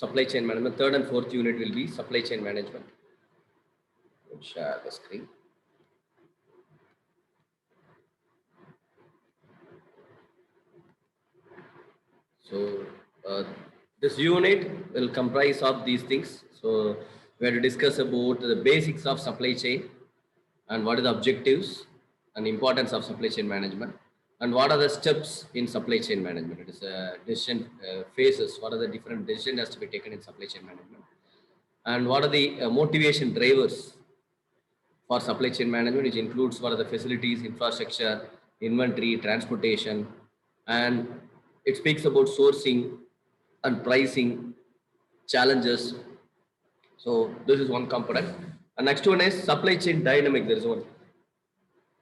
supply chain management. Third and fourth unit will be supply chain management. Let's share the screen. So this unit will comprise of these things. So we have to discuss about the basics of supply chain and what are the objectives and importance of supply chain management and what are the steps in supply chain management. It is a decision phases. What are the different decisions has to be taken in supply chain management and what are the motivation drivers for supply chain management, which includes what are the facilities, infrastructure, inventory, transportation, and it speaks about sourcing and pricing challenges. So this is one component. And next one is supply chain dynamic. There is one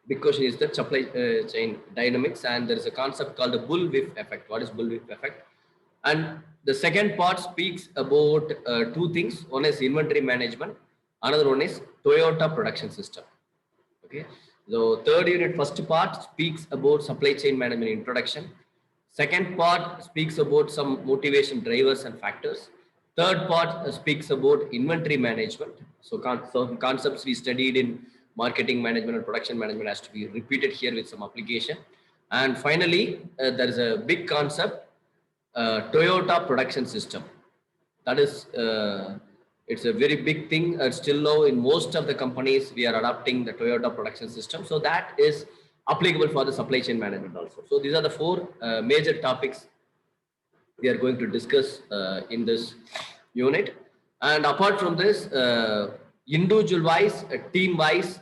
big question is the supply chain dynamics, and there is a concept called the bullwhip effect. What is bullwhip effect? And the second part speaks about two things. One is inventory management. Another one is Toyota production system. Okay. So third unit, first part speaks about supply chain management introduction. Second part speaks about some motivation drivers and factors. Third part speaks about inventory management. So concepts we studied in marketing management and production management has to be repeated here with some application. And finally, there is a big concept, Toyota production system. That is, it's a very big thing. Still now in most of the companies, we are adopting the Toyota production system. So that is applicable for the supply chain management also. So these are the four major topics we are going to discuss in this unit. And apart from this, individual wise, team wise,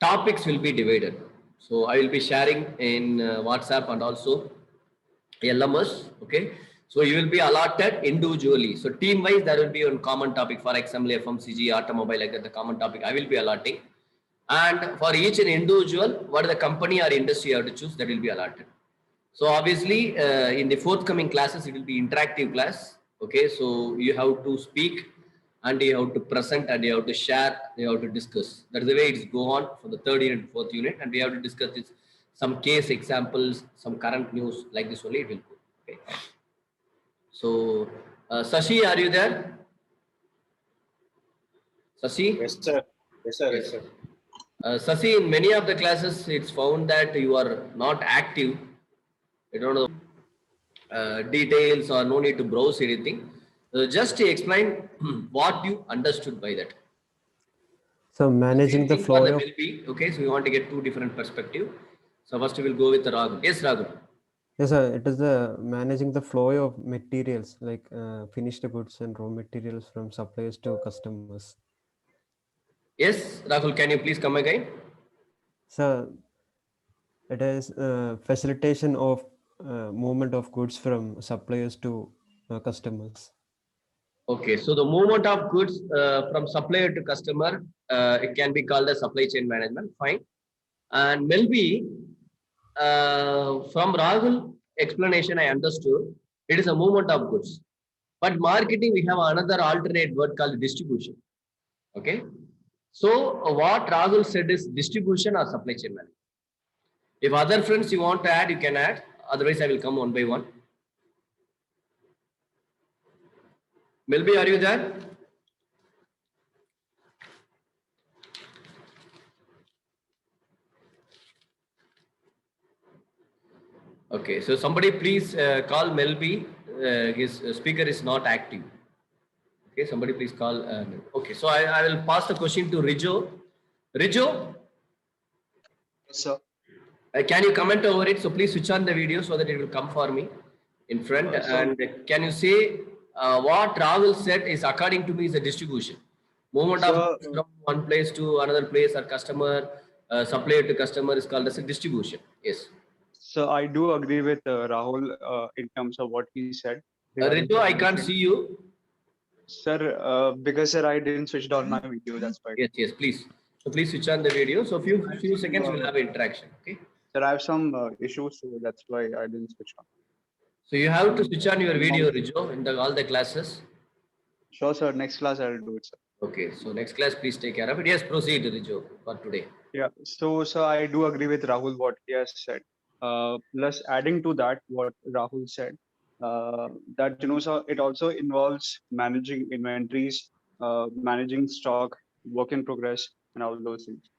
topics will be divided. So I will be sharing in WhatsApp and also LMS. Okay. So you will be allotted individually. So team wise, there will be one common topic. For example, FMCG, automobile, like that, the common topic I will be allotting. And for each and individual, what the company or industry you have to choose, that will be allotted. So obviously, in the forthcoming classes, it will be interactive class. Okay, so you have to speak and you have to present and you have to share, you have to discuss. That is the way it's go on for the third unit, fourth unit, and we have to discuss this, some case examples, some current news, like this only it will go. Okay. So, Sashi, are you there? Sashi? Yes, sir. Yes, sir. Yes, sir. Sasi, in many of the classes, it's found that you are not active. You don't know details or no need to browse anything. Just to explain what you understood by that. So managing the flow of... Okay, so we want to get two different perspectives. So first we will go with Raghu. Yes, Raghu. Yes, sir. It is the managing the flow of materials like finished goods and raw materials from suppliers to customers. Yes, Rahul, can you please come again? So it is facilitation of movement of goods from suppliers to customers. Okay, so the movement of goods from supplier to customer, it can be called as supply chain management. Fine. And maybe from Rahul explanation, I understood it is a movement of goods. But marketing, we have another alternate word called distribution. Okay. So what Rahul said is distribution or supply chain management. If other friends you want to add, you can add. Otherwise, I will come one by one. Melby, are you there? Okay, so somebody please call Melby. His speaker is not active. Okay, somebody please call. Okay, so I will pass the question to Rijo. Rijo? Yes, sir. Can you comment over it? So please switch on the video so that it will come for me in front. And can you say what Rahul said is according to me is a distribution. Movement of from one place to another place or customer, supplier to customer is called as a distribution. Yes. So I do agree with Rahul in terms of what he said. Ritu, I can't see you. Sir, because sir, I didn't switch on my video, that's why. Yes, yes, please. So please switch on the video. So few seconds we'll have interaction. Okay. Sir, I have some issues, so that's why I didn't switch on. So you have to switch on your video, Rijo, in all the classes. Sure, sir. Next class I'll do it, sir. Okay. So next class, please take care of it. Yes, proceed, Rijo, for today. Yeah. So I do agree with Rahul what he has said. Plus adding to that what Rahul said. that so it also involves managing inventories, managing stock, work in progress, and all those things.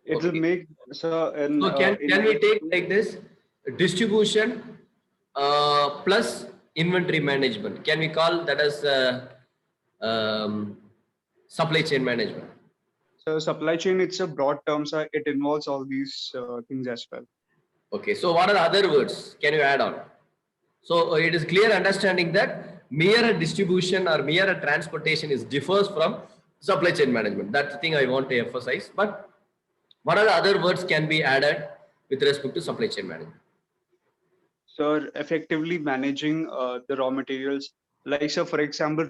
It will Okay. make so So can we take like this distribution plus inventory management? Can we call that as supply chain management? so supply chain, it's a broad term, so it involves all these things as well. Okay. So what are the other words? Can you add on? So it is clear understanding that mere distribution or mere transportation is differs from supply chain management. That's the thing I want to emphasize. But what are the other words can be added with respect to supply chain management? So effectively managing the raw materials, like so for example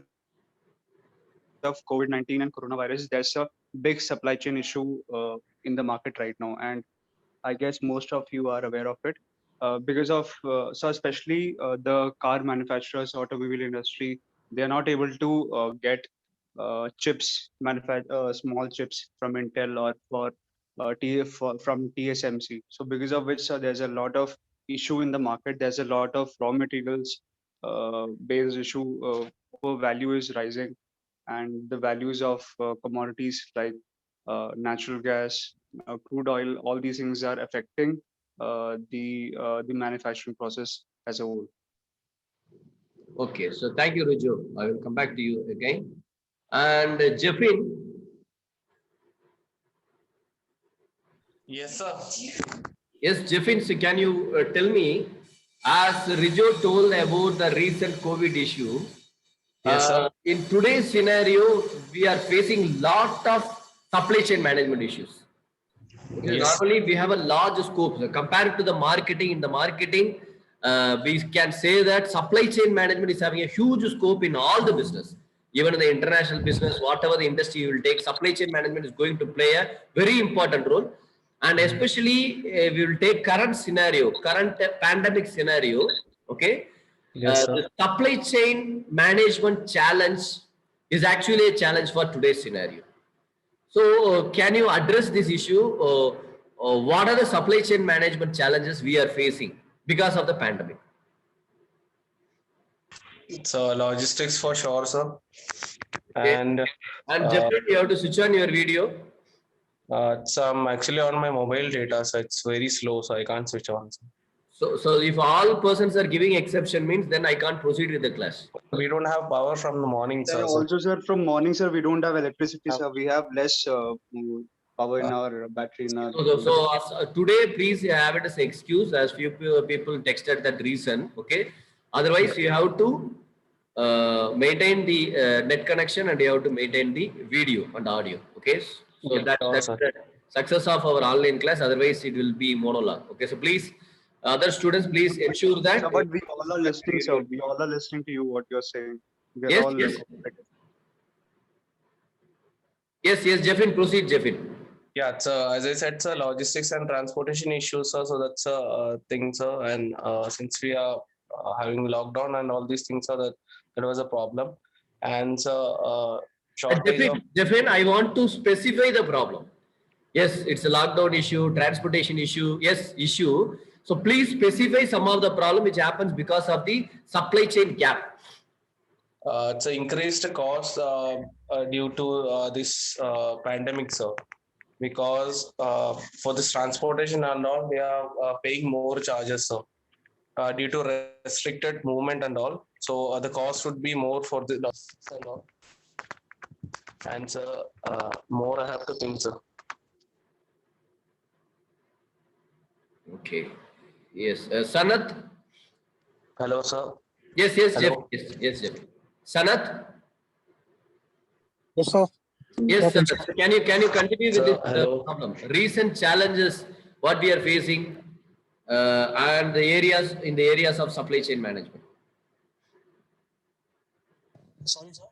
of COVID-19 and coronavirus, there's a big supply chain issue in the market right now, and I guess most of you are aware of it. Because of so especially the car manufacturers, automobile industry, they are not able to get chips, small chips from Intel or from TSMC. So because of which there's a lot of issue in the market. There's a lot of raw materials based issue. Value is rising, and the values of commodities like natural gas, crude oil, all these things are affecting the manufacturing process as a whole. Okay, so thank you, Rujo. I will come back to you again. And Jeffin, Yes, sir. yes, Jeffin, so can you tell me, as Rijo told about the recent COVID issue, Yes, sir. in today's scenario, we are facing lot of supply chain management issues. Okay, Yes. normally we have a large scope. So compared to the marketing, in the marketing, we can say that supply chain management is having a huge scope in all the business. Even in the international business, whatever the industry you will take, supply chain management is going to play a very important role. And especially we will take current scenario, current pandemic scenario. Okay, Yes, sir. the supply chain management challenge is actually a challenge for today's scenario. So, can you address this issue? What are the supply chain management challenges we are facing because of the pandemic? So logistics for sure, sir. Okay. And And uh, definitely you have to switch on your video. I'm actually on my mobile data, so it's very slow, so I can't switch on. So if all persons are giving exception means then I can't proceed with the class. We don't have power from the morning, Sir, sir. So also, sir, from morning, sir, we don't have electricity, sir. We have less power in our battery in our. Today, please have it as excuse as few people texted that reason. Okay. Otherwise, you have to maintain the net connection and you have to maintain the video and audio. Okay. So yeah, sure, that's sir. the success of our online class. Otherwise, it will be monologue. Okay. So please, other students, please ensure that. Sir, but we all are listening, sir. We all are listening to you what you're saying. We're Yes, all yes, yes. Jeffin, proceed, Jeffin. Yeah, so as I said, sir, logistics and transportation issues, sir. So that's a thing, sir. And since we are having lockdown and all these things, sir, that was a problem. And so shortage of Jeffin, I want to specify the problem. Yes, it's a lockdown issue, transportation issue. Yes, issue. So please specify some of the problem which happens because of the supply chain gap. it's an increased cost due to this pandemic, sir. Because for this transportation and all, they are paying more charges, sir. Due to restricted movement and all, so the cost would be more for the logistics and all. And more I have to think, sir. Okay. Yes. Sanat. Hello, sir. Yes, Jeff. Hello. Yes, Jeff. Sanat. Yes, sir. Yes, sir. Can you continue with Sir, this hello. problem? Recent challenges what we are facing and the areas in the areas of supply chain management. Sorry, sir.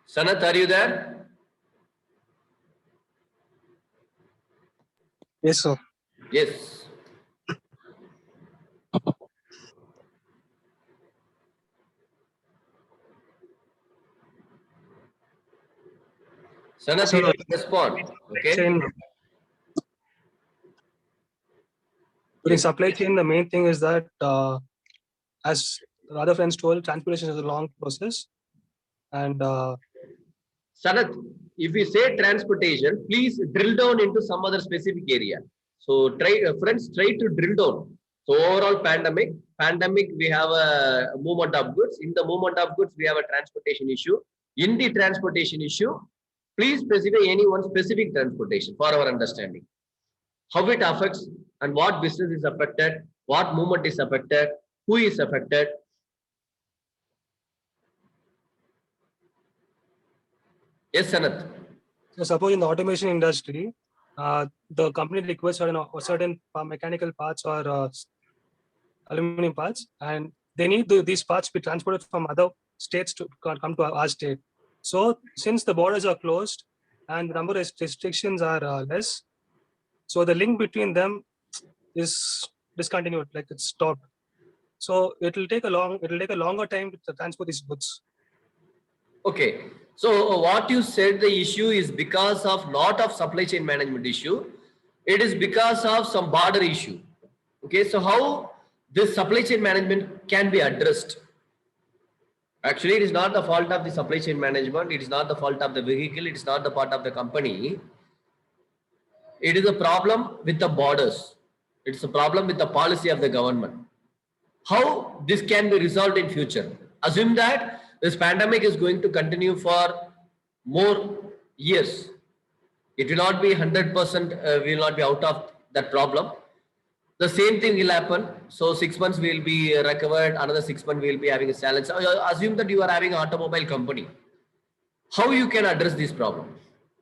Sanat, are you there? Yes, sir. Yes. Sanath, Sir, you have to respond. Okay. chain. During supply chain, the main thing is that, as the other friends told, transportation is a long process, and Sanath, if we say transportation, please drill down into some other specific area. So try, friends, try to drill down. So overall pandemic, we have a movement of goods. In the movement of goods, we have a transportation issue. In the transportation issue, please specify any one specific transportation for our understanding. How it affects and what business is affected, what movement is affected, who is affected. Yes, Sanath. so suppose in the automation industry, the company requires certain mechanical parts or aluminum parts, and they need these parts to be transported from other states to come to our state. So since the borders are closed and the number of restrictions are less, so the link between them is discontinued, like it's stopped. So it'll take a longer time to transport these goods. Okay. So what you said, the issue is because of not of supply chain management issue. It is because of some border issue. Okay. So how this supply chain management can be addressed? Actually, it is not the fault of the supply chain management. It is not the fault of the vehicle. It is not the part of the company. It is a problem with the borders. It's a problem with the policy of the government. How this can be resolved in future? Assume that this pandemic is going to continue for more years. It will not be 100%, we will not be out of that problem. The same thing will happen. So 6 months we will be recovered. Another 6 months we will be having a challenge. So assume that you are having an automobile company. How you can address this problem?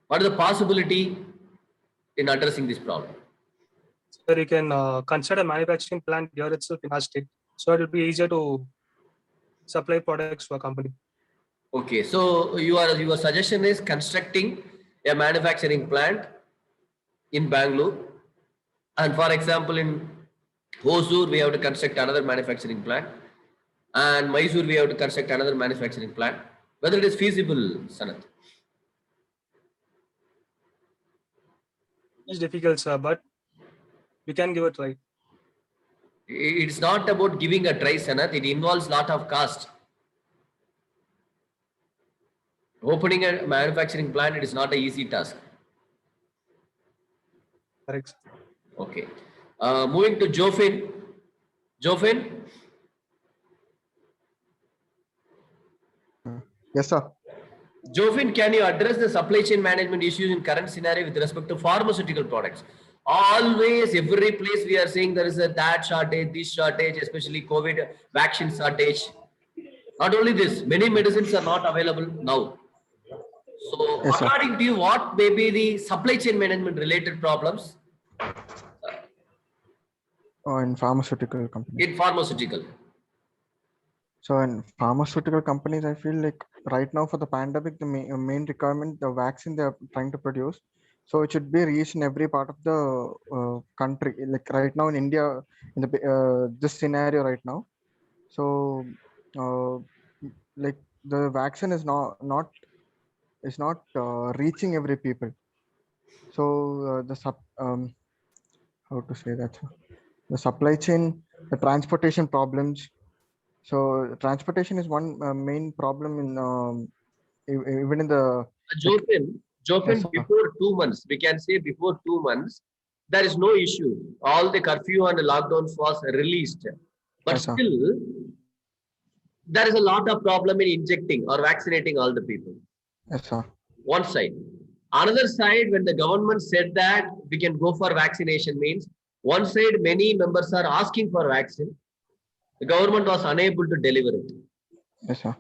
What is the possibility in addressing this problem? So you can consider a manufacturing plant here itself in our state. So it will be easier to supply products to a company. Okay, so your suggestion is constructing a manufacturing plant in Bangalore, and for example in Hosur we have to construct another manufacturing plant, and Mysore we have to construct another manufacturing plant. Whether it is feasible, Sanath? It's difficult, sir, but we can give it a try. It's not about giving a try, Sanath. It involves lot of cost. Opening a manufacturing plant, it is not an easy task. Correct. Okay. Moving to Jofin. Jofin, Yes, sir. Jofin, can you address the supply chain management issues in current scenario with respect to pharmaceutical products? Always, every place we are saying there is that shortage, this shortage, especially COVID vaccine shortage. Not only this, many medicines are not available now. So, Yes, sir. according to you, what may be the supply chain management related problems In pharmaceutical companies. in pharmaceutical? So in pharmaceutical companies, I feel like right now for the pandemic, the main requirement, the vaccine they're trying to produce. So it should be reached in every part of the country. Like right now in India, in the this scenario right now. So like the vaccine is not reaching every people. So how to say that? The supply chain, the transportation problems. So transportation is one main problem in even in the Jofin, Yes, sir. before 2 months, we can say before 2 months, there is no issue. All the curfew and the lockdowns was released. But Yes, sir. still, there is a lot of problem in injecting or vaccinating all the people. Yes, sir. One side. Another side, when the government said that we can go for vaccination means, one side, many members are asking for vaccine. The government was unable to deliver it. Yes, sir.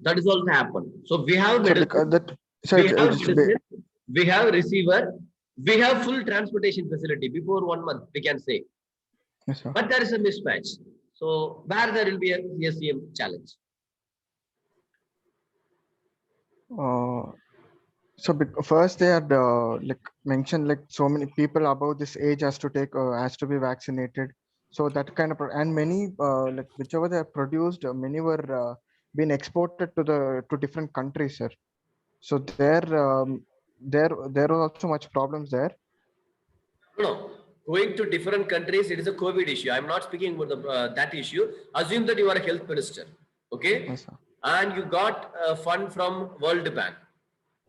That is also happened. So we have So medicine, because that so we it- have it's medicine, we have receiver, we have full transportation facility before 1 month, we can say. yes, sir. But there is a mismatch. So where there will be a CSCM challenge. So first they had like mentioned like so many people above this age has to be vaccinated. So that kind of and many like whichever they have produced, many were being exported to different countries, sir. So there there was also much problems there. No, going to different countries, it is a COVID issue. I'm not speaking about that issue. Assume that you are a health minister, okay? Yes, sir. And you got a fund from World Bank,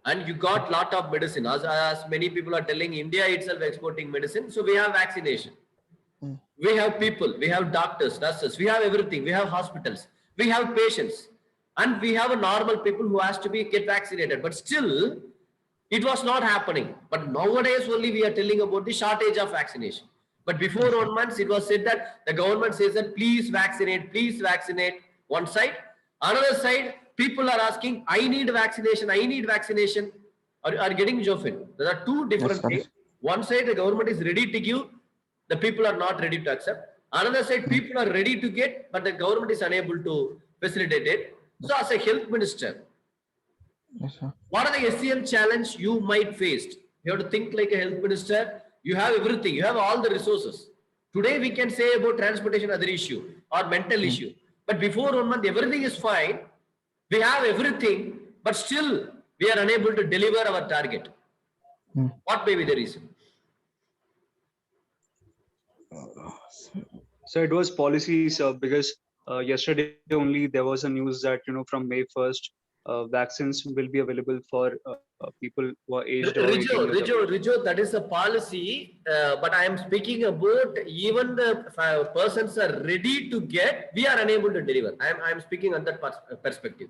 and you got lot of medicine. As many people are telling, India itself exporting medicine. So we have vaccination. We have people, we have doctors, nurses, we have everything. We have hospitals, we have patients, and we have a normal people who has to get vaccinated. But still, it was not happening. But nowadays only we are telling about the shortage of vaccination. But before 1 month, it was said that the government says that please vaccinate, one side. Another side, people are asking, I need vaccination, are getting Jofin. There are two different sir. things. One side, the government is ready to give, the people are not ready to accept. Another side, people are ready to get, but the government is unable to facilitate it. So as a health minister, Yes, sir. what are the SCM challenge you might face? You have to think like a health minister. You have everything. You have all the resources. Today we can say about transportation other issue or mental issue. But before 1 month, everything is fine. We have everything, but still we are unable to deliver our target. What may be the reason? So it was policies because yesterday only there was a news that from May 1st, vaccines will be available for people who are aged. above 18 years of age. Rijo, that is a policy, but I am speaking about even the persons are ready to get, we are unable to deliver. I am speaking on that perspective.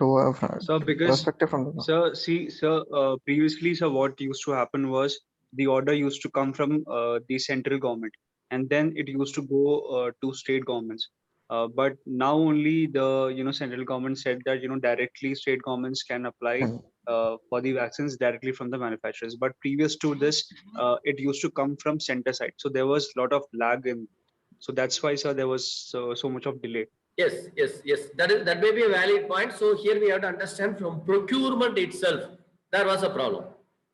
To So because perspective from the previously, what used to happen was the order used to come from the central government, and then it used to go to state governments. But now only the central government said that directly state governments can apply for the vaccines directly from the manufacturers. But previous to this, it used to come from center side. So there was a lot of lag in. So that's why, sir, there was so much of delay. Yes. That may be a valid point. So here we have to understand from procurement itself, there was a problem.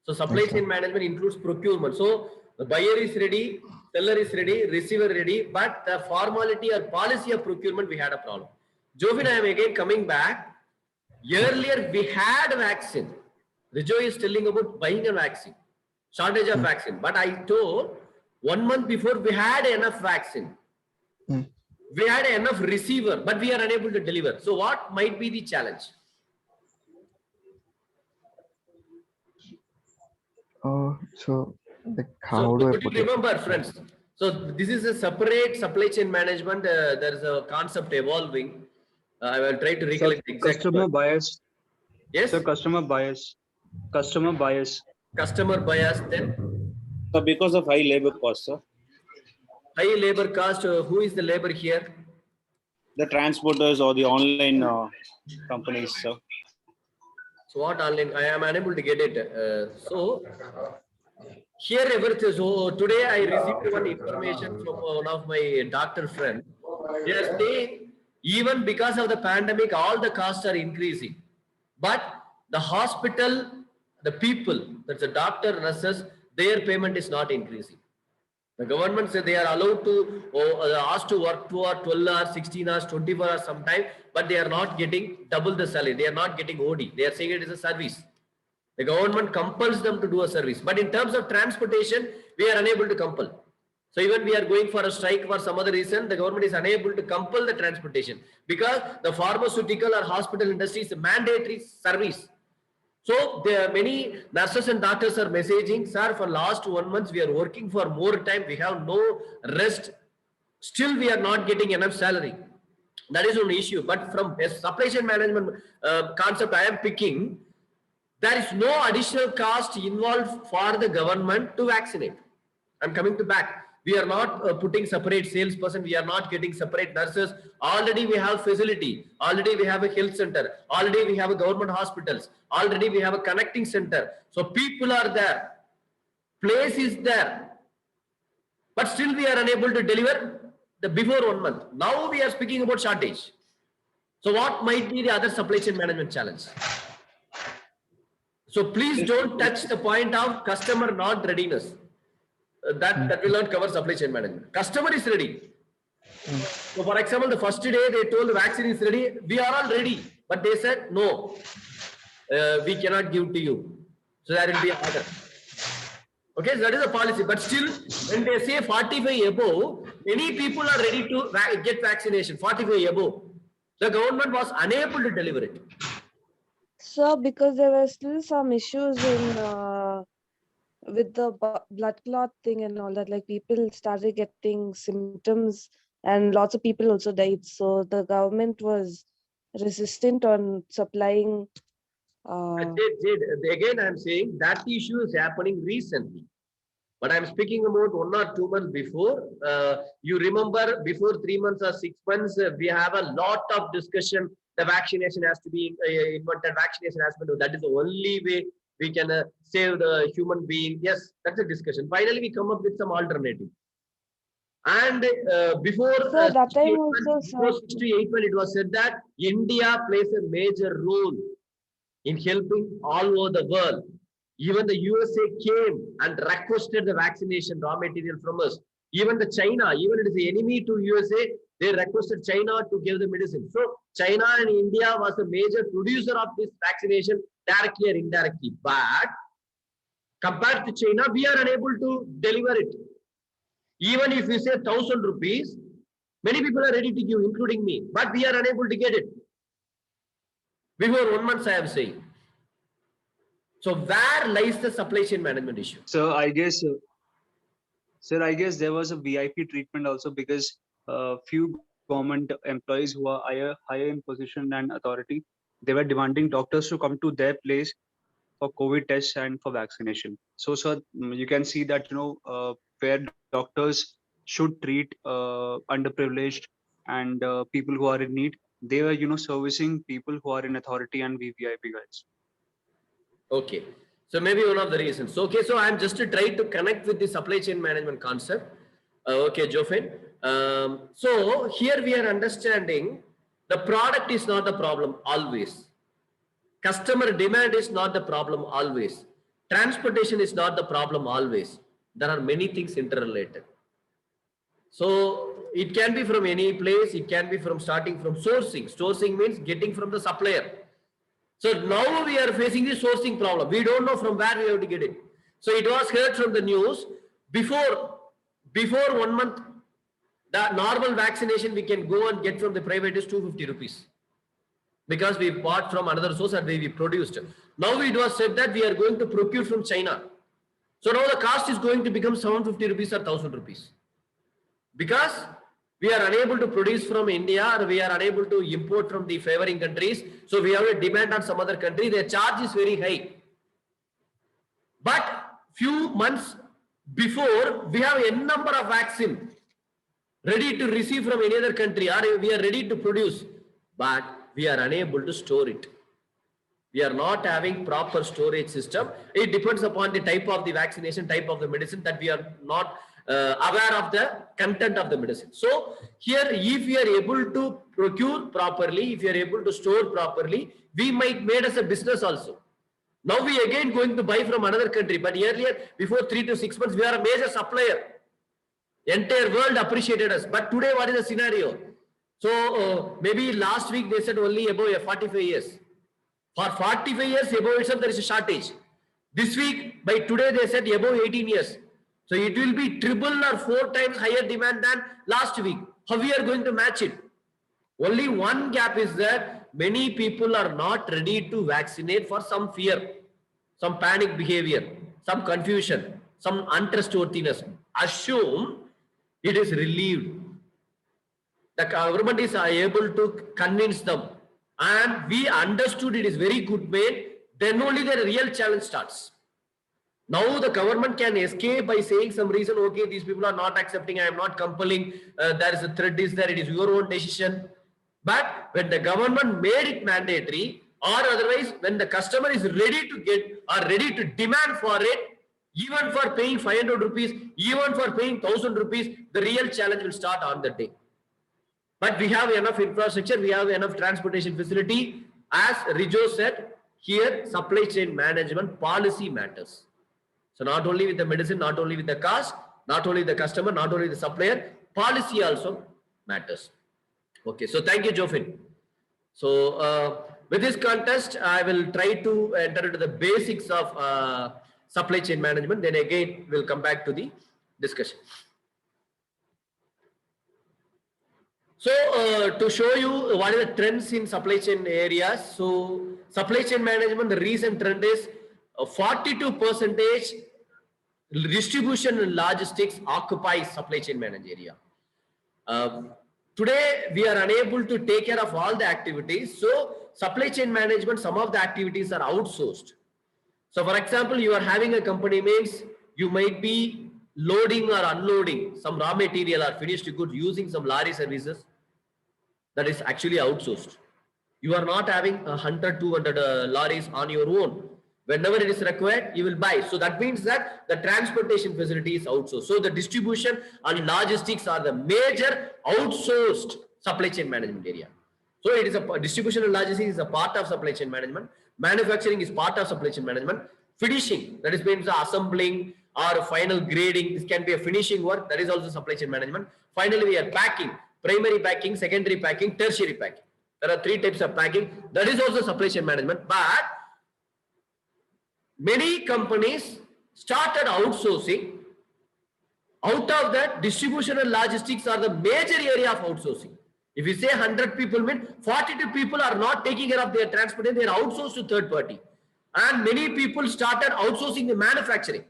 So supply chain management includes procurement. So the buyer is ready, seller is ready, receiver ready, but the formality or policy of procurement, we had a problem. Jovin, I am again coming back. Earlier we had a vaccine. Rijo is telling about buying a vaccine, shortage of vaccine. But I told 1 month before we had enough vaccine. We had enough receiver, but we are unable to deliver. So what might be the challenge? So like how do I Could you put it? remember, friends? So this is a separate supply chain management. There is a concept evolving. I will try to recollect exactly. Customer bias. Yes. So customer bias. Customer bias. Customer bias. Then So because of high labor costs, sir, high labor cost. Who is the labor here? the transporters or the online companies, sir. So what online? I am unable to get it. So here everything. So today I received one information from one of my doctor friend. They are saying even because of the pandemic, all the costs are increasing, but the hospital, the people, that's the doctor, nurses, their payment is not increasing. The government said they are allowed to asked to work 2 or 12 hours, 16 hours, 24 hours sometime, but they are not getting double the salary. They are not getting OD. They are saying it is a service. The government compels them to do a service. But in terms of transportation, we are unable to compel. So even we are going for a strike for some other reason, the government is unable to compel the transportation because the pharmaceutical or hospital industry is a mandatory service. So there are many nurses and doctors are messaging, sir, for last 1 month, we are working for more time. We have no rest. Still, we are not getting enough salary. That is an issue. But from a supply chain management concept I am picking, there is no additional cost involved for the government to vaccinate. I'm coming to back. We are not putting separate salesperson. We are not getting separate nurses. Already we have facility. Already we have a health center. Already we have a government hospitals. Already we have a connecting center. So people are there. Place is there. But still we are unable to deliver the before 1 month. Now we are speaking about shortage. So what might be the other supply chain management challenge? So please don't touch the point of customer not readiness. That will not cover supply chain management. Customer is ready. So for example, the first day they told the vaccine is ready. We are all ready. But they said, no, we cannot give to you. So there will be an order. Okay, so that is a policy. But still, when they say 45 above, many people are ready to get vaccination. 45 above, the government was unable to deliver it. So because there were still some issues in with the blood clot thing and all that, like people started getting symptoms and lots of people also died. So the government was resistant on supplying. Again, I'm saying that issue is happening recently. But I'm speaking about 1 or 2 months before. You remember before 3 months or 6 months, we have a lot of discussion. The vaccination has to be invented. Vaccination has to be. That is the only way we can save the human being. Yes, that's a discussion. Finally, we come up with some alternative. And before So that 6 to time 8 also, months, before 6 to 8 months, it was said that India plays a major role in helping all over the world. Even the USA came and requested the vaccination raw material from us. Even the China, even it is the enemy to USA, they requested China to give the medicine. So China and India was the major producer of this vaccination directly or indirectly. But compared to China, we are unable to deliver it. Even if we say 1,000 rupees, many people are ready to give, including me, but we are unable to get it. Before 1 month, I am saying. So where lies the supply chain management issue? So I guess, sir, I guess there was a VIP treatment also because few government employees who are higher in position and authority, they were demanding doctors to come to their place for COVID tests and for vaccination. So, sir, you can see that, where doctors should treat underprivileged and people who are in need, they were, servicing people who are in authority and VVIP guys. Okay. So maybe one of the reasons. Okay, so I'm just to try to connect with the supply chain management concept. Okay, Jofin. So here we are understanding the product is not the problem always. Customer demand is not the problem always. Transportation is not the problem always. There are many things interrelated. So it can be from any place. It can be from starting from sourcing. Sourcing means getting from the supplier. So now we are facing the sourcing problem. We don't know from where we have to get it. So it was heard from the news before 1 month, the normal vaccination we can go and get from the private is 250 rupees. Because we bought from another source and we produced. Now it was said that we are going to procure from China. So now the cost is going to become 750 rupees or 1000 rupees. Because we are unable to produce from India or we are unable to import from the favoring countries. So we have a demand on some other country. Their charge is very high. But few months before, we have a number of vaccine ready to receive from any other country or we are ready to produce. But we are unable to store it. We are not having proper storage system. It depends upon the type of the vaccination, type of the medicine that we are not aware of the content of the medicine. So here, if we are able to procure properly, if we are able to store properly, we might made as a business also. Now we again going to buy from another country, but earlier, before 3 to 6 months, we are a major supplier. Entire world appreciated us. But today, what is the scenario? So maybe last week they said only above 45 years. For 45 years above itself, there is a shortage. This week, by today, they said above 18 years. So it will be triple or 4 times higher demand than last week. How we are going to match it? Only one gap is that many people are not ready to vaccinate for some fear, some panic behavior, some confusion, some untrustworthiness. Assume it is relieved. The government is able to convince them and we understood it is very good made, then only the real challenge starts. Now the government can escape by saying some reason, okay, these people are not accepting, I am not compelling, there is a threat is there, it is your own decision. But when the government made it mandatory or otherwise when the customer is ready to get or ready to demand for it, even for paying 500 rupees, even for paying 1000 rupees, the real challenge will start on that day. But we have enough infrastructure, we have enough transportation facility. As Rijo said, here supply chain management policy matters. So not only with the medicine, not only with the cost, not only the customer, not only the supplier, policy also matters. Okay, so thank you, Jofin. So with this contest, I will try to enter into the basics of supply chain management. Then again, we'll come back to the discussion. So to show you what are the trends in supply chain areas. So supply chain management, the recent trend is 42% distribution and logistics occupies supply chain management area. Today, we are unable to take care of all the activities. So supply chain management, some of the activities are outsourced. So for example, you are having a company means you might be loading or unloading some raw material or finished goods using some lorry services. That is actually outsourced. You are not having 100, 200 lorries on your own. Whenever it is required, you will buy. So that means that the transportation facility is outsourced. So the distribution and logistics are the major outsourced supply chain management area. So it is a distribution and logistics is a part of supply chain management. Manufacturing is part of supply chain management. Finishing, that is means the assembling or final grading. This can be a finishing work. That is also supply chain management. Finally, we are packing, primary packing, secondary packing, tertiary packing. There are 3 types of packing. That is also supply chain management. But many companies started outsourcing. Out of that, distribution and logistics are the major area of outsourcing. If you say 100 people, mean 42 people are not taking care of their transportation, they are outsourced to third party. And many people started outsourcing the manufacturing.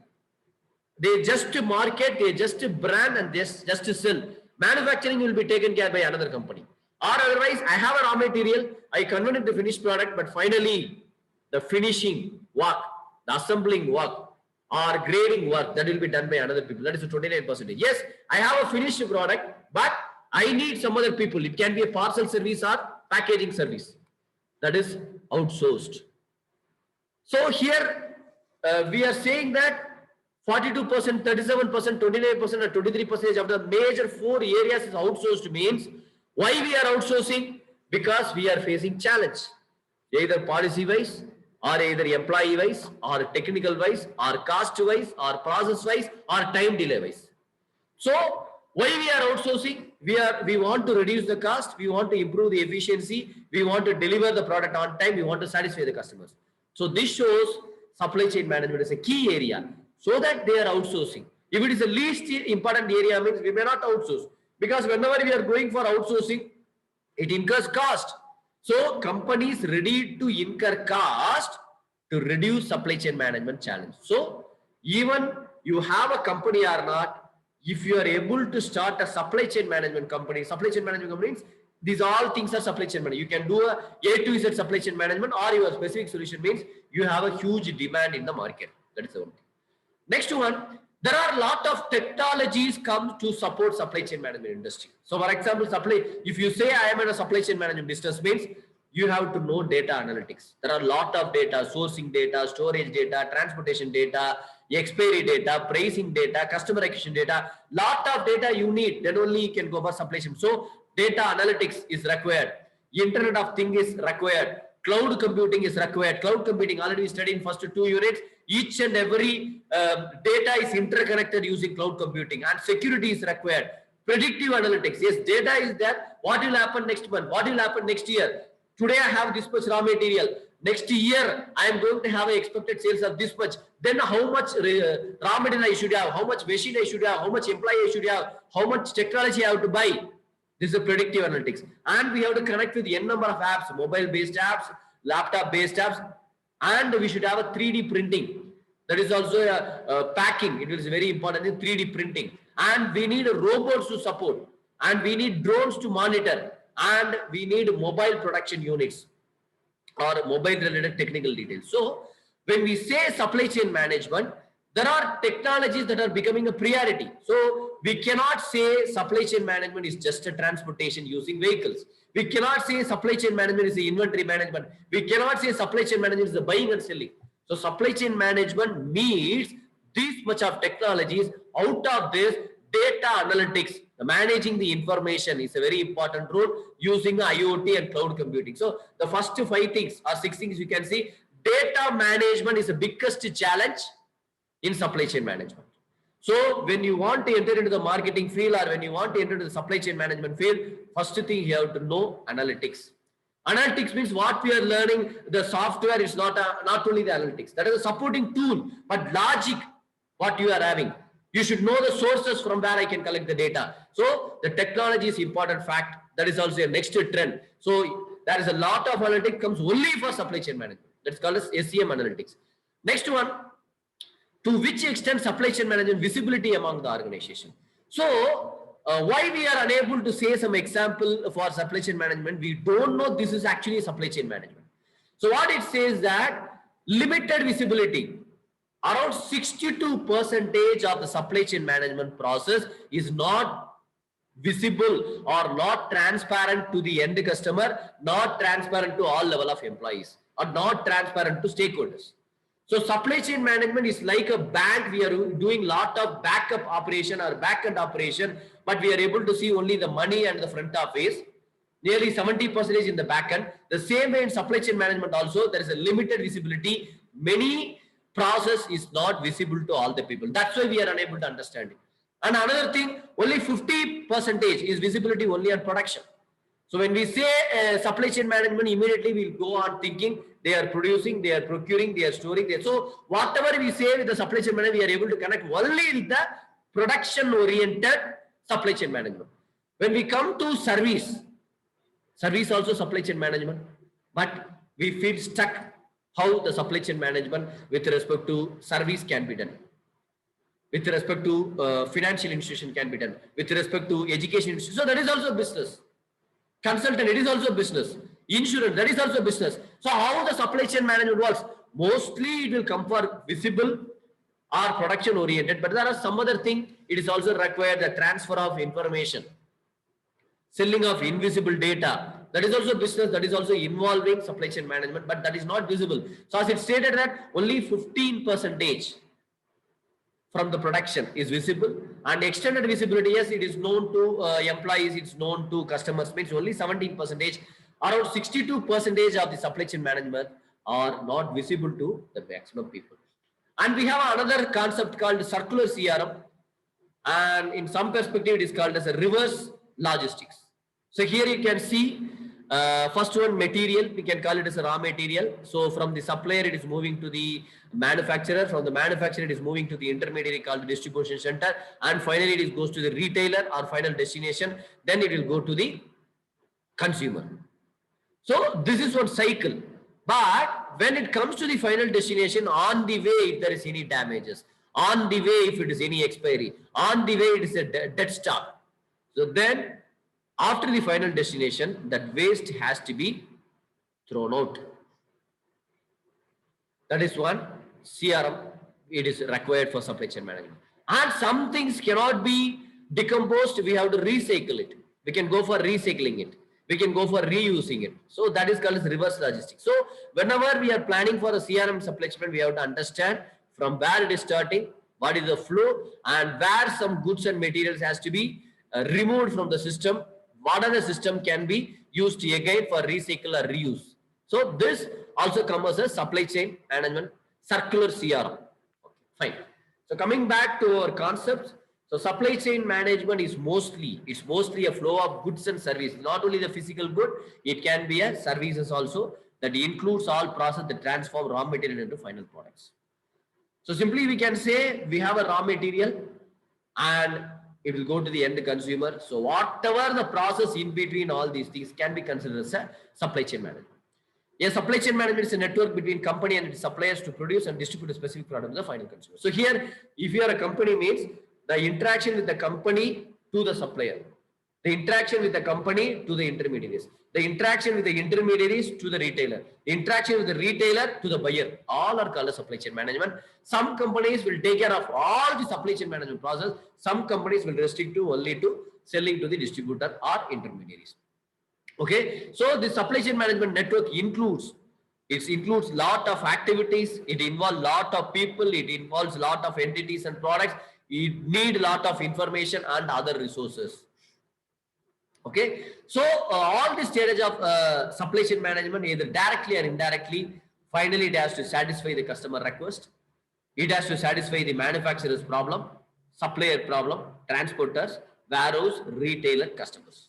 They just market, they just brand and just sell. Manufacturing will be taken care by another company. Or otherwise, I have a raw material, I convert it to finished product, but finally the finishing work, the assembling work or grading work, that will be done by another people. That is the 29%. Yes, I have a finished product, but I need some other people. It can be a parcel service or packaging service. That is outsourced. So here we are saying that 42%, 37%, 29% or 23% of the major 4 areas is outsourced. Means why we are outsourcing? Because we are facing challenge, either policy wise or either employee wise or technical wise or cost wise or process wise or time delay wise. So why we are outsourcing? We want to reduce the cost, we want to improve the efficiency, we want to deliver the product on time, we want to satisfy the customers. So this shows supply chain management is a key area, so that they are outsourcing. If it is the least important area, means we may not outsource, because whenever we are going for outsourcing, it incurs cost. So companies ready to incur cost to reduce supply chain management challenge. So even you have a company or not, if you are able to start a supply chain management company, means these all things are supply chain management. You can do a to Z supply chain management, or your specific solution means you have a huge demand in the market. That is the one thing. Next one, there are a lot of technologies come to support supply chain management industry. So for example, if you say I am in a supply chain management business, means you have to know data analytics. There are a lot of data, sourcing data, storage data, transportation data, expiry data, pricing data, customer acquisition data, lot of data you need, then only you can go for supply chain. So data analytics is required. Internet of Things is required. Cloud computing is required. Cloud computing already we studied in first 2 units. Each and every data is interconnected using cloud computing, and security is required. Predictive analytics. Yes, data is there. What will happen next month? What will happen next year? Today I have this much raw material. Next year I am going to have expected sales of this much. Then how much raw material I should have? How much machine I should have? How much employee I should have? How much technology I have to buy? This is a predictive analytics. And we have to connect with n number of apps, mobile-based apps, laptop-based apps, and we should have a 3D printing. That is also a packing. It is very important in 3D printing. And we need robots to support, and we need drones to monitor, and we need mobile production units or mobile related technical details. So when we say supply chain management, there are technologies that are becoming a priority. So we cannot say supply chain management is just a transportation using vehicles. We cannot say supply chain management is the inventory management. We cannot say supply chain management is the buying and selling. So supply chain management needs this much of technologies. Out of this, data analytics, managing the information is a very important role using IoT and cloud computing. So the first 5 things or 6 things you can see, data management is the biggest challenge in supply chain management. So when you want to enter into the marketing field, or when you want to enter into the supply chain management field, first thing you have to know analytics. Analytics means what we are learning, the software is not only the analytics. That is a supporting tool, but logic, what you are having. You should know the sources from where I can collect the data. So the technology is important fact. That is also a next trend. So there is a lot of analytics comes only for supply chain management. That's called as SCM analytics. Next one, to which extent supply chain management visibility among the organization. So why we are unable to say some example for supply chain management, we don't know this is actually supply chain management. So what it says that limited visibility, around 62% of the supply chain management process is not visible or not transparent to the end customer, not transparent to all level of employees, or not transparent to stakeholders. So supply chain management is like a bank. We are doing lot of backup operation or back-end operation, but we are able to see only the money and the front office, nearly 70% in the back-end. The same way in supply chain management also, there is a limited visibility. Many process is not visible to all the people. That's why we are unable to understand it. And another thing, only 50% is visibility only on production. So when we say supply chain management, immediately we'll go on thinking they are producing, they are procuring, they are storing. So whatever we say with the supply chain management, we are able to connect only with the production oriented supply chain management. When we come to service also supply chain management, but we feel stuck how the supply chain management with respect to service can be done, with respect to financial institution can be done, with respect to education institution. So that is also business. Consultant, it is also business. Insurance, that is also business. So how the supply chain management works? Mostly it will come for visible or production oriented, but there are some other thing. It is also required the transfer of information, selling of invisible data. That is also business. That is also involving supply chain management, but that is not visible. So as it stated that only 15% from the production is visible, and extended visibility, yes, it is known to employees, it's known to customers, means only 17%. Around 62% of the supply chain management are not visible to the maximum people. And we have another concept called circular CRM, and in some perspective it is called as a reverse logistics. So here you can see first one, material, we can call it as a raw material. So from the supplier it is moving to the manufacturer, from the manufacturer it is moving to the intermediary called the distribution center, and finally it goes to the retailer or final destination, then it will go to the consumer. So this is one cycle, but when it comes to the final destination, on the way if there is any damages, on the way if it is any expiry, on the way it is a dead stock, so then after the final destination, that waste has to be thrown out. That is one CRM. It is required for supply chain management. And some things cannot be decomposed. We have to recycle it. We can go for recycling it. We can go for reusing it. So that is called as reverse logistics. So whenever we are planning for a CRM supply chain, we have to understand from where it is starting, what is the flow, and where some goods and materials has to be removed from the system. What other system can be used again for recycle or reuse. So this also comes as a supply chain management circular CRM. Okay, fine. So coming back to our concepts, so supply chain management is mostly a flow of goods and services. Not only the physical good, it can be a services also that includes all process that transform raw material into final products. So simply we can say we have a raw material and it will go to the end consumer. So whatever the process in between all these things can be considered as a supply chain management. A supply chain management is a network between company and its suppliers to produce and distribute a specific product to the final consumer. So here, if you are a company, means the interaction with the company to the supplier, the interaction with the company to the intermediaries, the interaction with the intermediaries to the retailer, the interaction with the retailer to the buyer, all are called as supply chain management. Some companies will take care of all the supply chain management process. Some companies will restrict to only to selling to the distributor or intermediaries. Okay, so the supply chain management network includes lot of activities. It involves lot of people. It involves lot of entities and products. It need lot of information and other resources. Okay, so all the stages of supply chain management, either directly or indirectly, finally it has to satisfy the customer request. It has to satisfy the manufacturer's problem, supplier problem, transporters, warehouse, retailer, customers.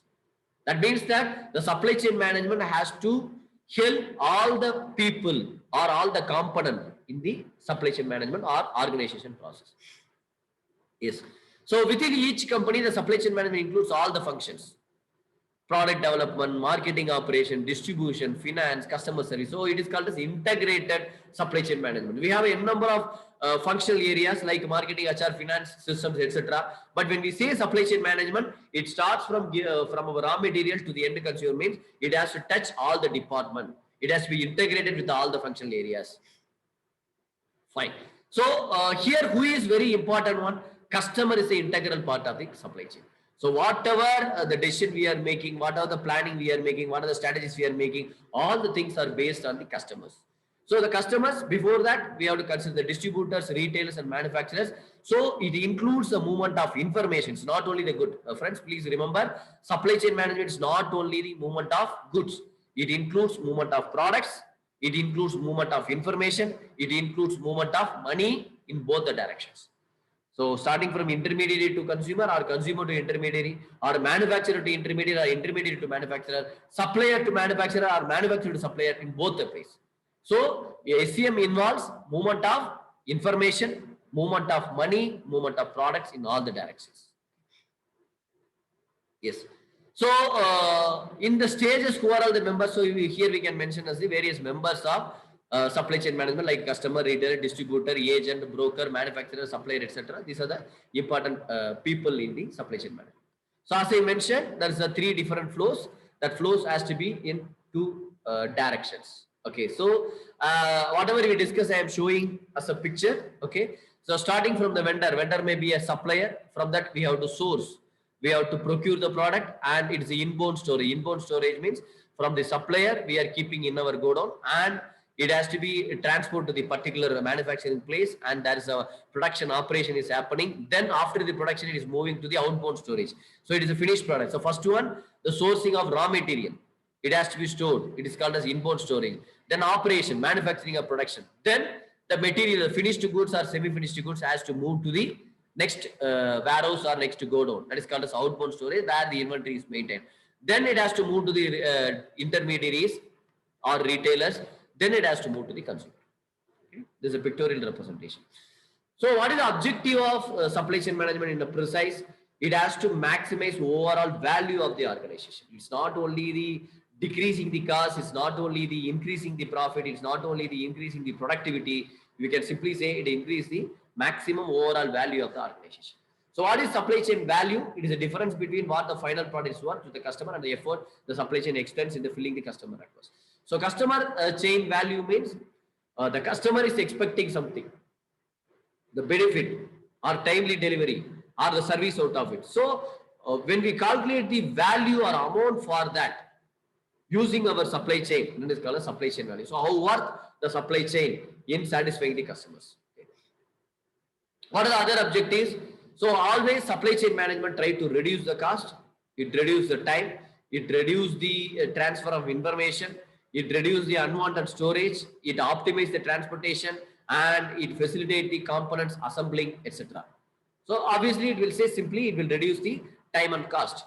That means that the supply chain management has to help all the people or all the component in the supply chain management or organization process. Yes. So within each company, the supply chain management includes all the functions: product development, marketing operation, distribution, finance, customer service. So it is called as integrated supply chain management. We have a number of functional areas like marketing, HR, finance, systems, etc. But when we say supply chain management, it starts from our raw material to the end consumer. Means it has to touch all the department. It has to be integrated with all the functional areas. Fine. So here, who is very important one? Customer is the integral part of the supply chain. So whatever the decision we are making, whatever the planning we are making, what are the strategies we are making, all the things are based on the customers. So the customers, before that, we have to consider the distributors, retailers and manufacturers. So it includes the movement of information. It's not only the good. Friends, please remember, supply chain management is not only the movement of goods. It includes movement of products. It includes movement of information. It includes movement of money in both the directions. So starting from intermediary to consumer, or consumer to intermediary, or manufacturer to intermediary, or intermediary to manufacturer, supplier to manufacturer, or manufacturer to supplier, in both the place. So SCM involves movement of information, movement of money, movement of products in all the directions. Yes. So in the stages, who are all the members? So here we can mention as the various members of supply chain management, like customer, retailer, distributor, agent, broker, manufacturer, supplier, etc. These are the important people in the supply chain management. So as I mentioned, there is a 3 different flows. That flows has to be in 2 directions. Okay, so whatever we discuss, I am showing as a picture. Okay, so starting from the vendor may be a supplier. From that we have to source, we have to procure the product, and it is the inbound storage. Inbound storage means from the supplier we are keeping in our godown, and it has to be transported to the particular manufacturing place, and there is a production operation is happening. Then after the production, it is moving to the outbound storage. So it is a finished product. So first one, the sourcing of raw material. It has to be stored. It is called as inbound storage. Then operation, manufacturing of production. Then the material, the finished goods or semi-finished goods has to move to the next warehouse or next godown. That is called as outbound storage, where the inventory is maintained. Then it has to move to the intermediaries or retailers. Then it has to move to the consumer. Okay. This is a pictorial representation. So what is the objective of supply chain management in a precise? It has to maximize overall value of the organization. It's not only the decreasing the cost, it's not only the increasing the profit, it's not only the increasing the productivity. We can simply say it increases the maximum overall value of the organization. So what is supply chain value? It is a difference between what the final product is worth to the customer and the effort the supply chain extends in the filling the customer request. So customer chain value means the customer is expecting something, the benefit or timely delivery or the service out of it. So when we calculate the value or amount for that using our supply chain, then it is called a supply chain value. So how worth the supply chain in satisfying the customers. Okay. What are the other objectives? So always supply chain management try to reduce the cost, it reduces the time, it reduces the transfer of information, it reduces the unwanted storage, it optimizes the transportation, and it facilitates the components assembling, etc. So obviously it will say simply it will reduce the time and cost.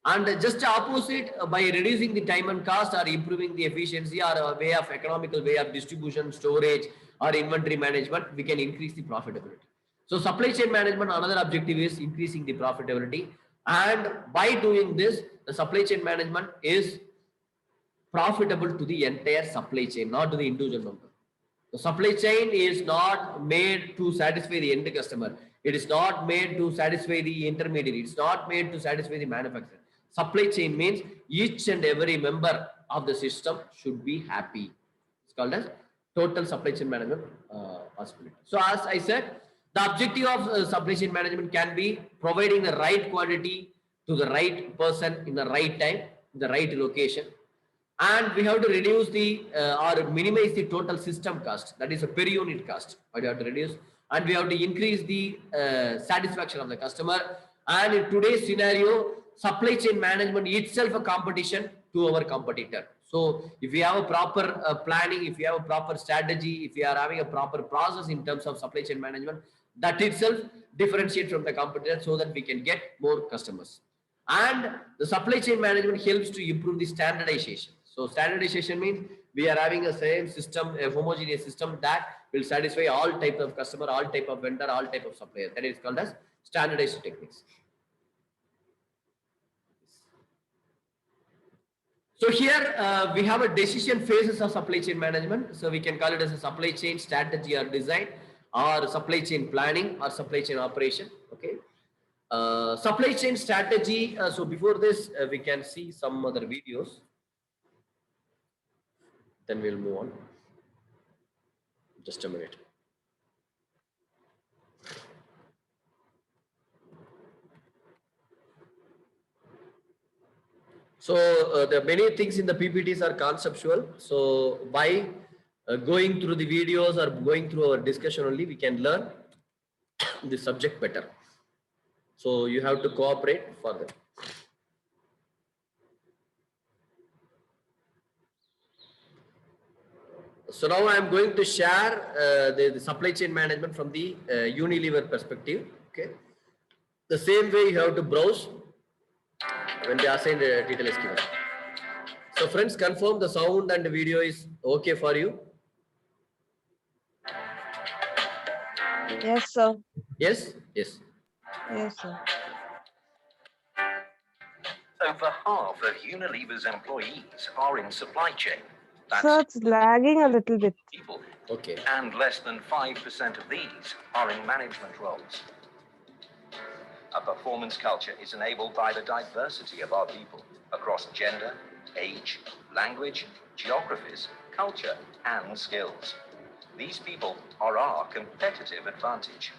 And just opposite, by reducing the time and cost or improving the efficiency or a way of economical way of distribution, storage or inventory management, we can increase the profitability. So supply chain management, another objective is increasing the profitability. And by doing this, the supply chain management is profitable to the entire supply chain, not to the individual member. The supply chain is not made to satisfy the end customer. It is not made to satisfy the intermediary. It's not made to satisfy the manufacturer. Supply chain means each and every member of the system should be happy. It's called as total supply chain management possibility. So as I said, the objective of supply chain management can be providing the right quantity to the right person in the right time, in the right location. And we have to reduce the or minimize the total system cost, that is a per unit cost. We have to reduce, and we have to increase the satisfaction of the customer. And in today's scenario, supply chain management itself a competition to our competitor. So if we have a proper planning, if we have a proper strategy, if we are having a proper process in terms of supply chain management, that itself differentiates from the competitor so that we can get more customers. And the supply chain management helps to improve the standardization. So standardization means we are having a same system, a homogeneous system that will satisfy all types of customer, all type of vendor, all type of supplier. That is called as standardized techniques. So here we have a decision phases of supply chain management. So we can call it as a supply chain strategy or design, or supply chain planning, or supply chain operation. Okay. Supply chain strategy. So before this, we can see some other videos. Then we'll move on. Just a minute. So the many things in the PPTs are conceptual. So by going through the videos or going through our discussion only, we can learn the subject better. So you have to cooperate for them. So now I am going to share the supply chain management from the Unilever perspective. Okay. The same way you have to browse when they assign the detail is given. So friends, confirm the sound and the video is okay for you. Yes, sir. Yes. Yes. Yes, sir. Over half of Unilever's employees are in supply chain. That's Sir, it's lagging a little bit. people, Okay. and less than 5% of these are in management roles. A performance culture is enabled by the diversity of our people across gender, age, language, geographies, culture, and skills. These people are our competitive advantage.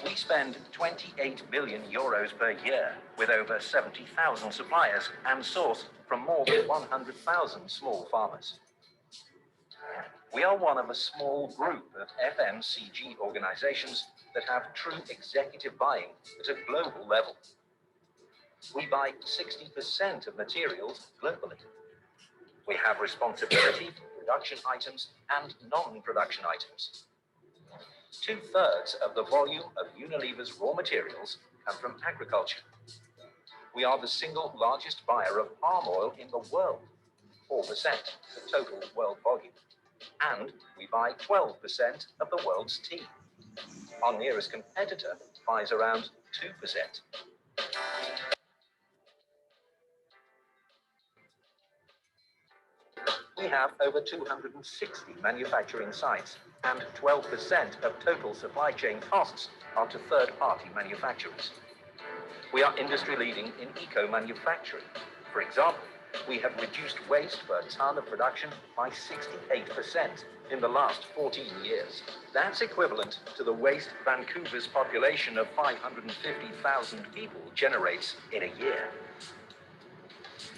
We spend 28 billion euros per year with over 70,000 suppliers and source from more than 100,000 small farmers. We are one of a small group of FMCG organizations that have true executive buying at a global level. We buy 60% of materials globally. We have responsibility for production items and non-production items. 2/3 of the volume of Unilever's raw materials come from agriculture. We are the single largest buyer of palm oil in the world, 4% of the total world volume. And we buy 12% of the world's tea. Our nearest competitor buys around 2%. We have over 260 manufacturing sites, and 12% of total supply chain costs are to third-party manufacturers. We are industry-leading in eco-manufacturing. For example, we have reduced waste per ton of production by 68% in the last 14 years. That's equivalent to the waste Vancouver's population of 550,000 people generates in a year.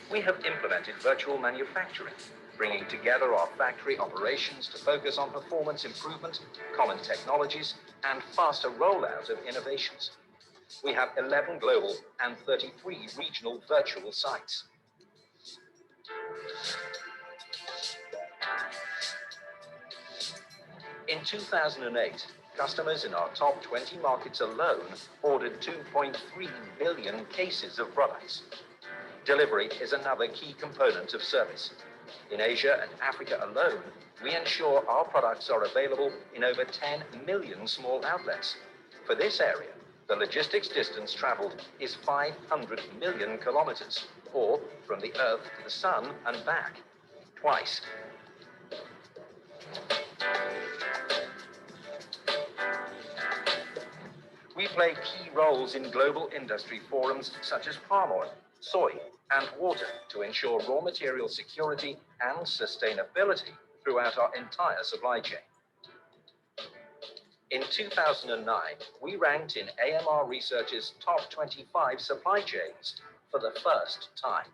We have implemented virtual manufacturing, bringing together our factory operations to focus on performance improvement, common technologies, and faster rollout of innovations. We have 11 global and 33 regional virtual sites. In 2008, customers in our top 20 markets alone ordered 2.3 billion cases of products. Delivery is another key component of service. In Asia and Africa alone, we ensure our products are available in over 10 million small outlets. For this area, the logistics distance traveled is 500 million kilometers, or from the Earth to the Sun and back, twice. We play key roles in global industry forums such as palm oil, soy, and water to ensure raw material security and sustainability throughout our entire supply chain. In 2009, we ranked in AMR Research's top 25 supply chains for the first time.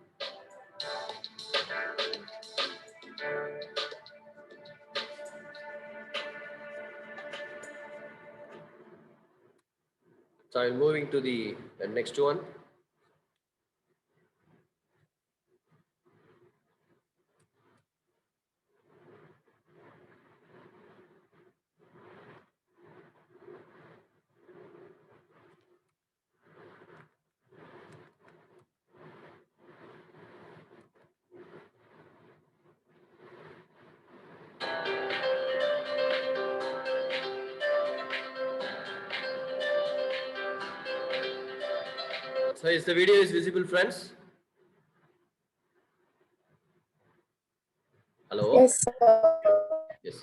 So I'm moving to the next one. So is the video is visible, friends? Hello? Yes, sir. Yes.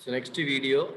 So next video.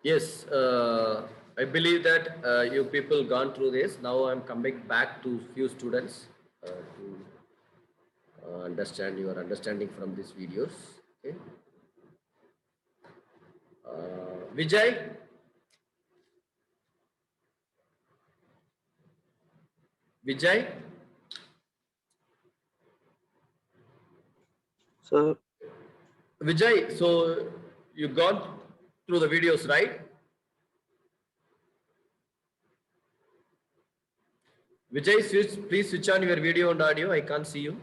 Yes, I believe that you people gone through this. Now I'm coming back to few students to understand your understanding from these videos. Okay. Vijay, Vijay, Sir, Vijay. So you gone through the videos, right? Vijay, please switch on your video and audio. I can't see you.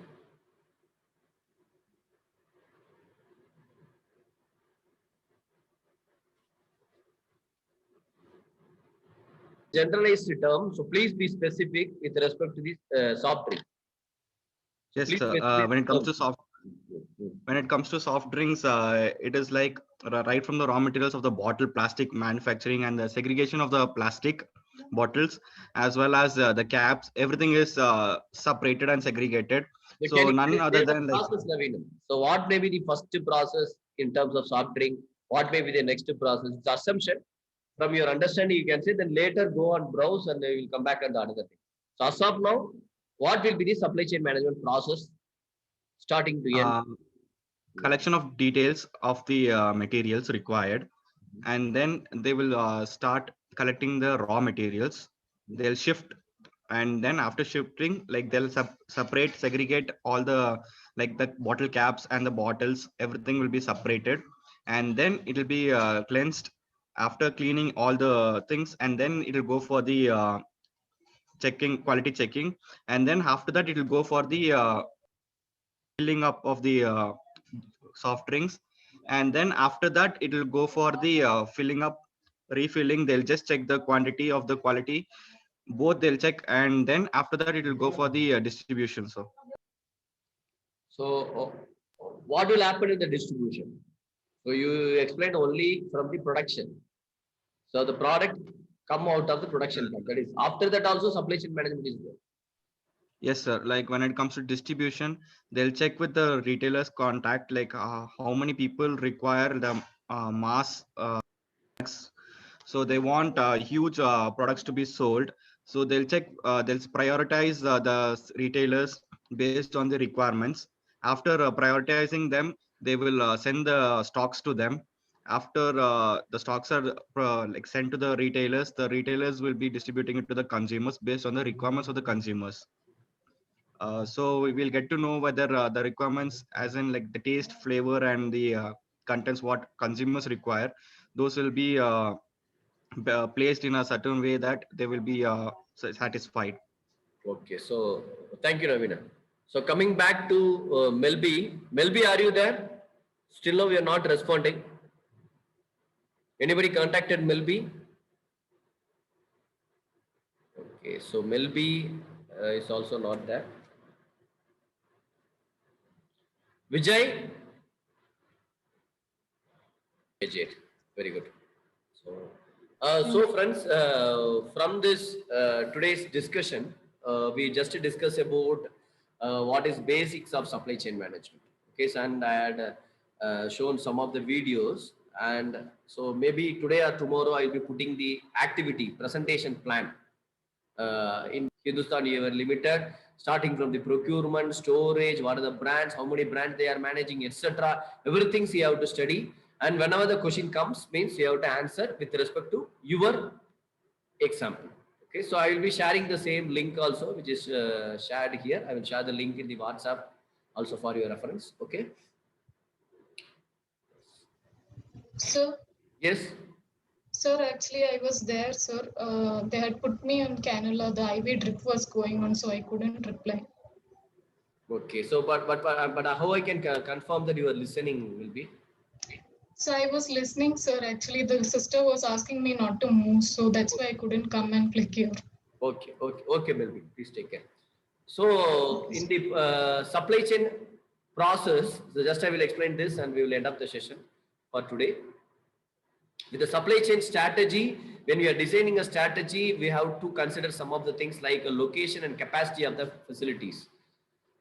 Generalized term, so please be specific with respect to this soft drink. So Yes, please sir. specific When it comes to soft drinks, it is like right from the raw materials of the bottle plastic manufacturing and the segregation of the plastic bottles, as well as the caps. Everything is separated and segregated. Can So you none please other say the than like process, Naveen? So what may be the first process in terms of soft drink? What may be the next process? It's assumption. From your understanding, you can say, then later go and browse and we will come back on the another thing. So as of now, what will be the supply chain management process starting to end? collection of details of the materials required, and then they will start collecting the raw materials. They'll shift, and then after shifting, like they'll separate, segregate all the like the bottle caps and the bottles. Everything will be separated, and then it will be cleansed. After cleaning all the things, and then it will go for the checking, quality checking, and then after that it will go for the filling up of the soft drinks, and then after that it will go for the filling up, refilling. They'll just check the quantity of the quality, both they'll check, and then after that it will go for the distribution. So what will happen in the distribution? So you explained only from the production. So the product come out of the production part. That is after that also supply chain management is there. Yes, sir. Like when it comes to distribution, they'll check with the retailers contact, like how many people require the mass. So they want huge products to be sold. So they'll check, they'll prioritize the retailers based on the requirements. After prioritizing them, they will send the stocks to them. After the stocks are like sent to the retailers will be distributing it to the consumers based on the requirements of the consumers. So we will get to know whether the requirements, as in like the taste, flavor, and the contents what consumers require, those will be placed in a certain way that they will be satisfied. Okay, so thank you, Navina. So coming back to Melby. Melby, are you there? Still now we are not responding. Anybody contacted Melby? Okay, so Melby is also not there. Vijay? Vijay, very good. So friends, from this today's discussion, we just discussed about what is basics of supply chain management. Okay, so, and I had shown some of the videos, and so maybe today or tomorrow I'll be putting the activity presentation plan in Hindustan Unilever Limited, starting from the procurement, storage, what are the brands, how many brands they are managing, etc. Everything you have to study, and whenever the question comes, means you have to answer with respect to your example. Okay, so I will be sharing the same link also, which is shared here. I will share the link in the WhatsApp also for your reference. Okay. Sir. Yes. Sir, actually, I was there, sir. They had put me on cannula. The IV drip was going on, so I couldn't reply. Okay. So, but how I can confirm that you are listening will be? So I was listening, sir. Actually, the sister was asking me not to move, so that's why I couldn't come and click here. Okay, Melvin. Please take care. So, in the supply chain process, so just I will explain this, and we will end up the session for today. With the supply chain strategy, when we are designing a strategy, we have to consider some of the things like a location and capacity of the facilities.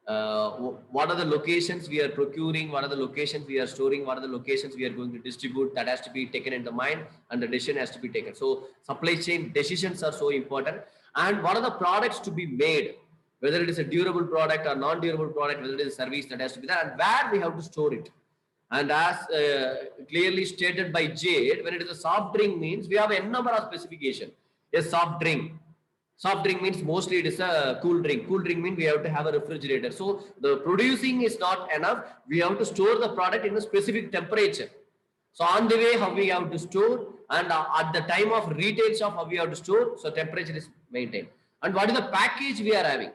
what are the locations we are procuring, what are the locations we are storing, what are the locations we are going to distribute. That has to be taken into mind, and the decision has to be taken. So supply chain decisions are so important. And what are the products to be made, whether it is a durable product or non-durable product, whether it is a service, that has to be there, and where we have to store it. And as clearly stated by Jade, when it is a soft drink means we have a number of specification. A soft drink. Soft drink means mostly it is a cool drink. Cool drink means we have to have a refrigerator. So the producing is not enough. We have to store the product in a specific temperature. So on the way, how we have to store, and at the time of retail shop, how we have to store. So temperature is maintained. And what is the package we are having?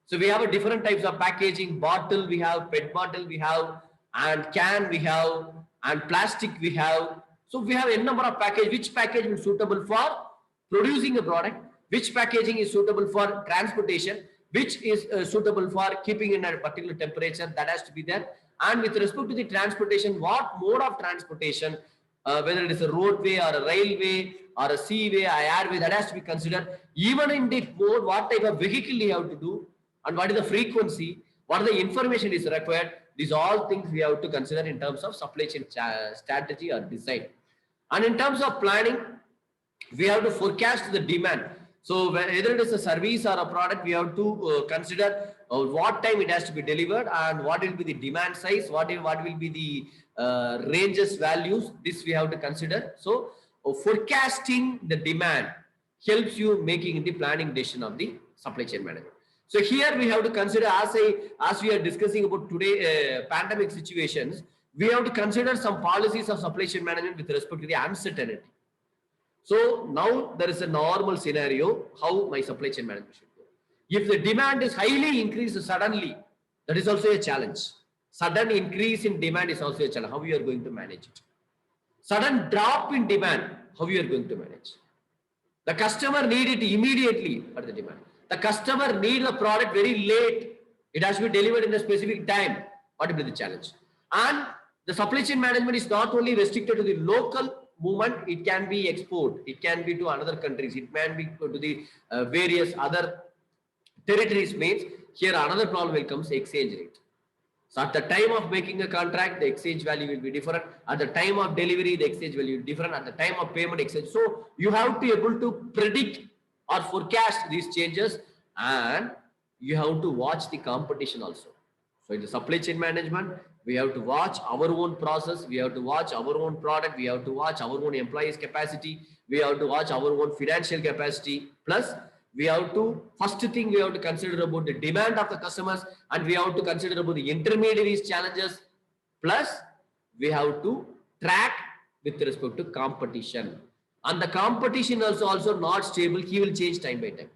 So we have a different types of packaging. Bottle we have, PET bottle we have, and can we have, and plastic we have. So we have a number of package. Which package is suitable for producing a product? Which packaging is suitable for transportation? Which is suitable for keeping in a particular temperature? That has to be there. And with respect to the transportation, what mode of transportation, whether it is a roadway or a railway or a seaway or airway, that has to be considered. Even in the mode, what type of vehicle you have to do, and what is the frequency, what the information is required. These all things we have to consider in terms of supply chain strategy or design. And in terms of planning, we have to forecast the demand. So whether it is a service or a product, we have to consider what time it has to be delivered, and what will be the demand size, what will be the ranges values. This we have to consider. So forecasting the demand helps you making the planning decision of the supply chain management. So here we have to consider, as we are discussing about today pandemic situations, we have to consider some policies of supply chain management with respect to the uncertainty. So now there is a normal scenario how my supply chain management should go. If the demand is highly increased suddenly, that is also a challenge. Sudden increase in demand is also a challenge. How you are going to manage it? Sudden drop in demand, how you are going to manage? The customer need it immediately for the demand. The customer need the product very late. It has to be delivered in a specific time. What will be the challenge? And the supply chain management is not only restricted to the local movement, it can be export, it can be to another countries, it can be to the various other territories. Means here another problem will come, exchange rate. So at the time of making a contract, the exchange value will be different. At the time of delivery, the exchange value will be different. At the time of payment, exchange. So you have to be able to predict or forecast these changes, and you have to watch the competition also. So in the supply chain management, we have to watch our own process, we have to watch our own product, we have to watch our own employees capacity, we have to watch our own financial capacity, plus we have to, first thing we have to consider about the demand of the customers, and we have to consider about the intermediaries challenges, plus we have to track with respect to competition. And the competition is also not stable, he will change time by time.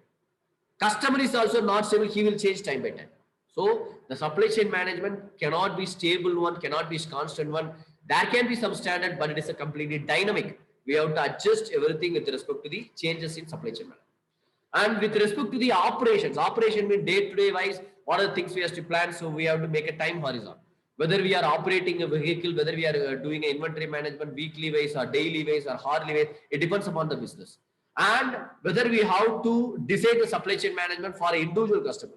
Customer is also not stable, he will change time by time. So the supply chain management cannot be stable one, cannot be constant one. There can be some standard, but it is a completely dynamic. We have to adjust everything with respect to the changes in supply chain management. And with respect to the operations, operation means day-to-day wise, what are the things we have to plan? So we have to make a time horizon. Whether we are operating a vehicle, whether we are doing inventory management weekly wise or daily wise or hourly wise, it depends upon the business. And whether we have to decide the supply chain management for an individual customer.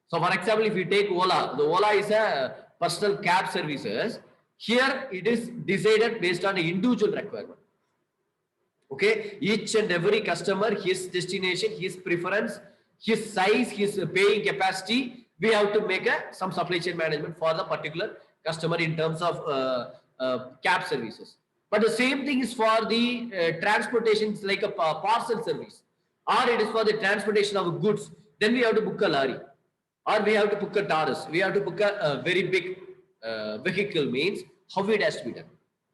So for example, if you take Ola, the Ola is a personal cab services. Here it is decided based on an individual requirement. Okay, each and every customer, his destination, his preference, his size, his paying capacity, we have to make some supply chain management for the particular customer in terms of cab services. But the same thing is for the transportations like a parcel service, or it is for the transportation of goods. Then we have to book a lorry, or we have to book a Taurus. We have to book a very big vehicle, means how it has to be done.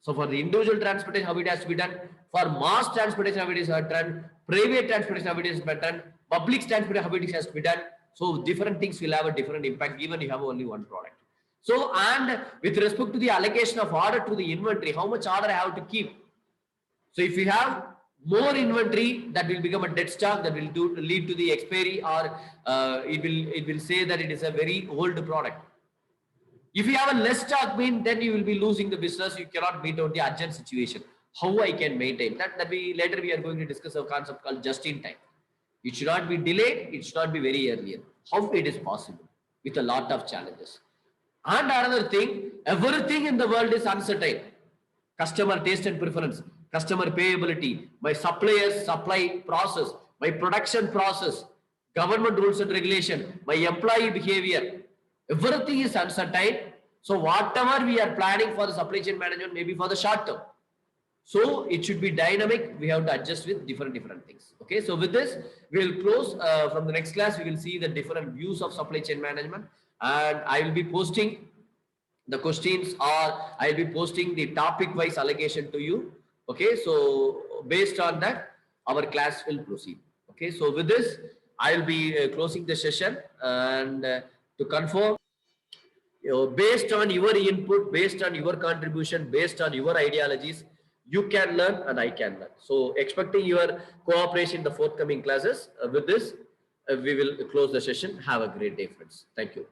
So for the individual transportation, how it has to be done. For mass transportation, how it is done. Private transportation, how it is done. Public transportation, how it has to be done. So different things will have a different impact, even if you have only one product. So, and with respect to the allocation of order to the inventory, how much order I have to keep. So if you have more inventory, that will become a dead stock, that will lead to the expiry, or it will say that it is a very old product. If you have a less stock, then you will be losing the business. You cannot meet out the urgent situation. How I can maintain that? Later we are going to discuss a concept called just in time. It should not be delayed. It should not be very earlier. How it is possible? with a lot of challenges. And another thing, everything in the world is uncertain. Customer taste and preference, customer payability, my supplier's supply process, my production process, government rules and regulation, my employee behavior, everything is uncertain. So whatever we are planning for the supply chain management, maybe for the short term. So it should be dynamic. We have to adjust with different things. Okay. So with this, we will close. From the next class, we will see the different views of supply chain management, and I will be posting the questions, or I'll be posting the topic wise allocation to you. Okay. So based on that, our class will proceed. Okay. So with this, I'll be closing the session, and to confirm, based on your input, based on your contribution, based on your ideologies, you can learn and I can learn. So expecting your cooperation in the forthcoming classes. With this, we will close the session. Have a great day, friends. Thank you.